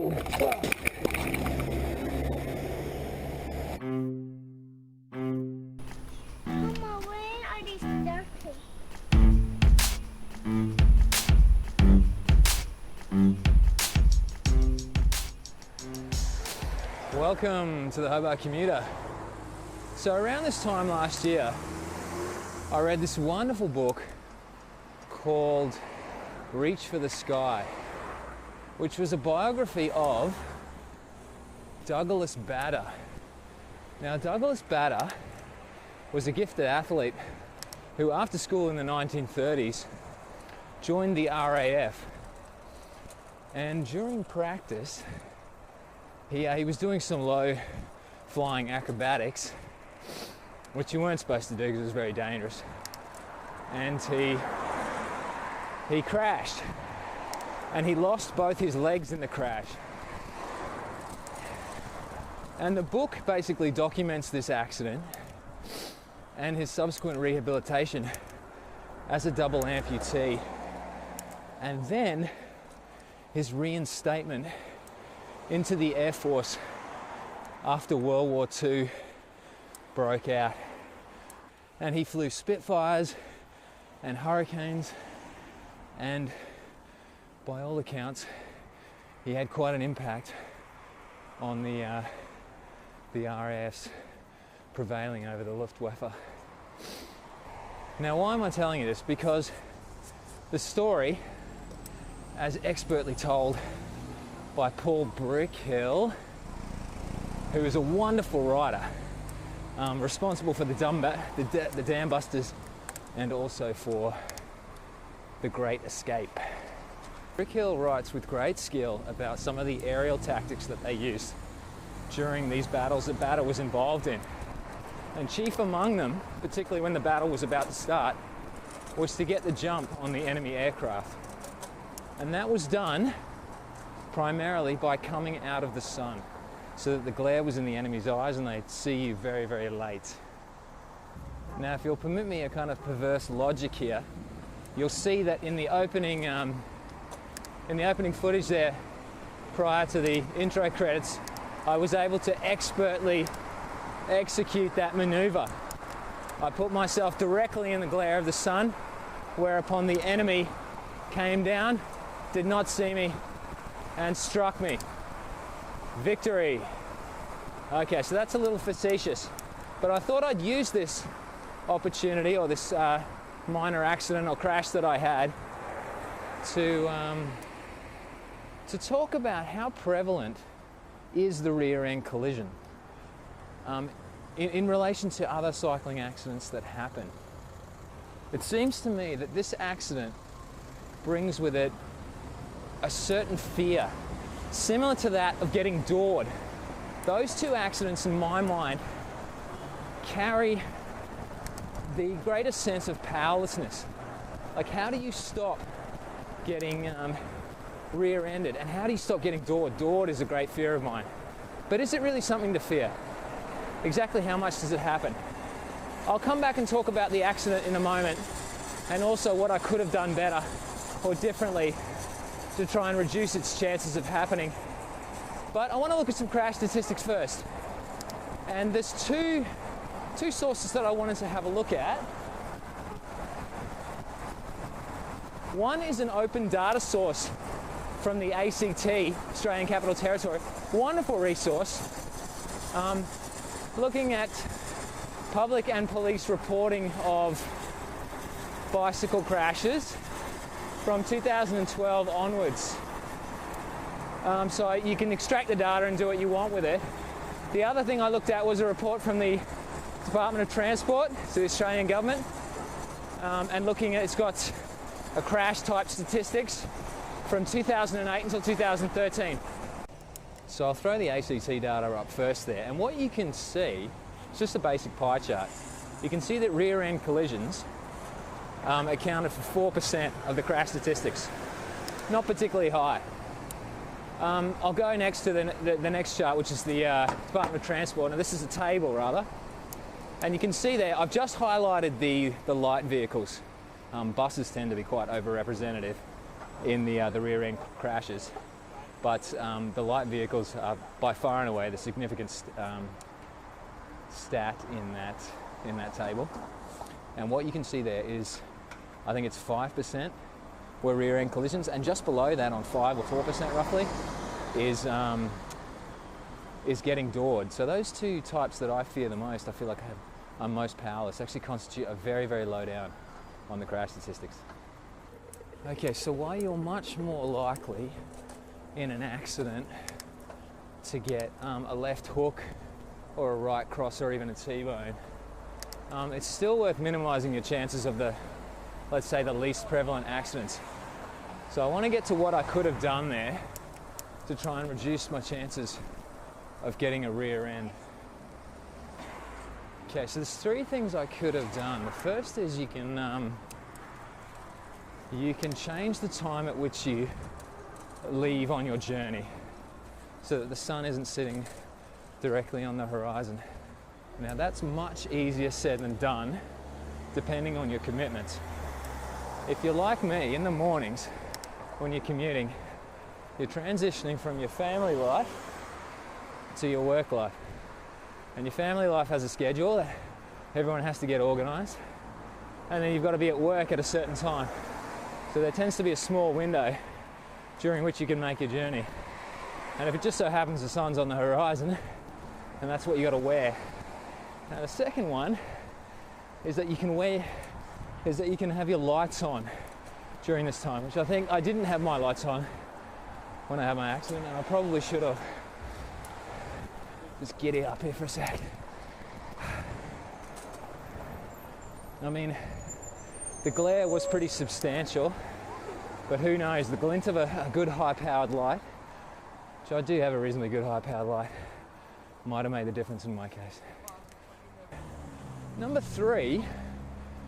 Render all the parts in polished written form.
Mama, when are they starting? Welcome to the Hobart Commuter. So around this time last year, I read this wonderful book called Reach for the Sky, which was a biography of Douglas Bader. Now, Douglas Bader was a gifted athlete who, after school in the 1930s, joined the RAF. And during practice, he was doing some low flying acrobatics, which you weren't supposed to do because it was very dangerous. And he crashed, and he lost both his legs in the crash. And the book basically documents this accident and his subsequent rehabilitation as a double amputee, and then his reinstatement into the Air Force after World War II broke out. And he flew Spitfires and Hurricanes, and by all accounts he had quite an impact on the RAF's prevailing over the Luftwaffe. Now, why am I telling you this? Because the story, as expertly told by Paul Brickhill, who is a wonderful writer, responsible for the Dam Busters and also for The Great Escape. Brickhill writes with great skill about some of the aerial tactics that they used during these battles that Bader was involved in. And chief among them, particularly when the battle was about to start, was to get the jump on the enemy aircraft. And that was done primarily by coming out of the sun, so that the glare was in the enemy's eyes and they'd see you very, very late. Now, if you'll permit me a kind of perverse logic here, you'll see that in the opening footage there, prior to the intro credits, I was able to expertly execute that maneuver. I put myself directly in the glare of the sun, whereupon the enemy came down, did not see me, and struck me. Victory. Okay, so that's a little facetious, but I thought I'd use this opportunity, or this minor accident or crash that I had, to talk about how prevalent is the rear end collision in relation to other cycling accidents that happen. It seems to me that this accident brings with it a certain fear, similar to that of getting doored. Those two accidents, in my mind, carry the greatest sense of powerlessness. Like, how do you stop getting rear-ended, and how do you stop getting doored? Doored is a great fear of mine. But is it really something to fear? Exactly how much does it happen? I'll come back and talk about the accident in a moment, and also what I could have done better or differently to try and reduce its chances of happening. But I want to look at some crash statistics first. And there's two sources that I wanted to have a look at. One is an open data source from the ACT, Australian Capital Territory. Wonderful resource. Looking at public and police reporting of bicycle crashes from 2012 onwards. So you can extract the data and do what you want with it. The other thing I looked at was a report from the Department of Transport, so the Australian government, and looking at, it's got a crash type statistics from 2008 until 2013. So I'll throw the ACT data up first there, and what you can see, it's just a basic pie chart. You can see that rear end collisions accounted for 4% of the crash statistics. Not particularly high. I'll go next to the next chart, which is the Department of Transport. Now, this is a table, rather. And you can see there, I've just highlighted the light vehicles. Buses tend to be quite overrepresented in the rear end crashes. but the light vehicles are by far and away the significant stat in that table. And what you can see there is, I think it's 5% were rear end collisions, and just below that, on 5 or 4% roughly, is getting doored. So those two types that I fear the most, I feel like are most powerless, actually constitute a very, very low down on the crash statistics. Okay, so why you're much more likely in an accident to get a left hook or a right cross or even a T-bone, it's still worth minimising your chances of the, let's say, the least prevalent accidents. So I want to get to what I could have done there to try and reduce my chances of getting a rear end. Okay, so there's 3 things I could have done. The first is you can change the time at which you leave on your journey so that the sun isn't sitting directly on the horizon. Now that's much easier said than done, depending on your commitments. If you're like me, in the mornings when you're commuting, you're transitioning from your family life to your work life. And your family life has a schedule that everyone has to get organised, and then you've got to be at work at a certain time. So there tends to be a small window during which you can make your journey. And if it just so happens the sun's on the horizon, then that's what you got to wear. Now the second one is that you can have your lights on during this time, which I think I didn't have my lights on when I had my accident, and I probably should have. Just giddy up here for a sec. I mean, the glare was pretty substantial, but who knows, the glint of a good high-powered light, which I do have a reasonably good high-powered light, might have made the difference in my case. Number 3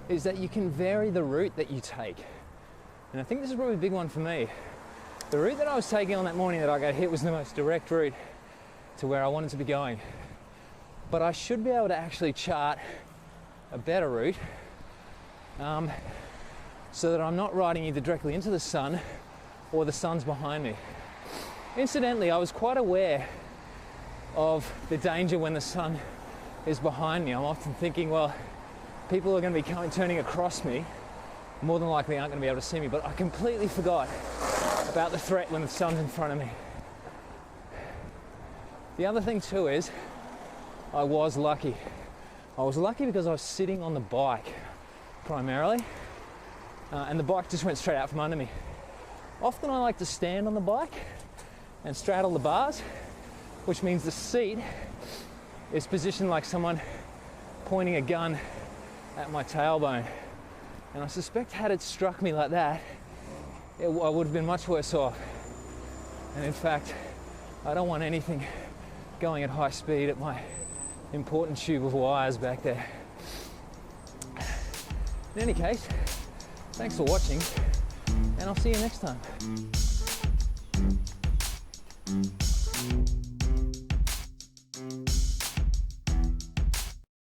is that you can vary the route that you take. And I think this is probably a big one for me. The route that I was taking on that morning that I got hit was the most direct route to where I wanted to be going. But I should be able to actually chart a better route so that I'm not riding either directly into the sun or the sun's behind me. Incidentally, I was quite aware of the danger when the sun is behind me. I'm often thinking, well, people are going to be turning across me, more than likely aren't going to be able to see me, but I completely forgot about the threat when the sun's in front of me. The other thing too is, I was lucky. I was lucky because I was sitting on the bike primarily, and the bike just went straight out from under me. Often I like to stand on the bike and straddle the bars, which means the seat is positioned like someone pointing a gun at my tailbone. And I suspect had it struck me like that, I would have been much worse off. And in fact, I don't want anything going at high speed at my important tube of wires back there. In any case, thanks for watching, and I'll see you next time.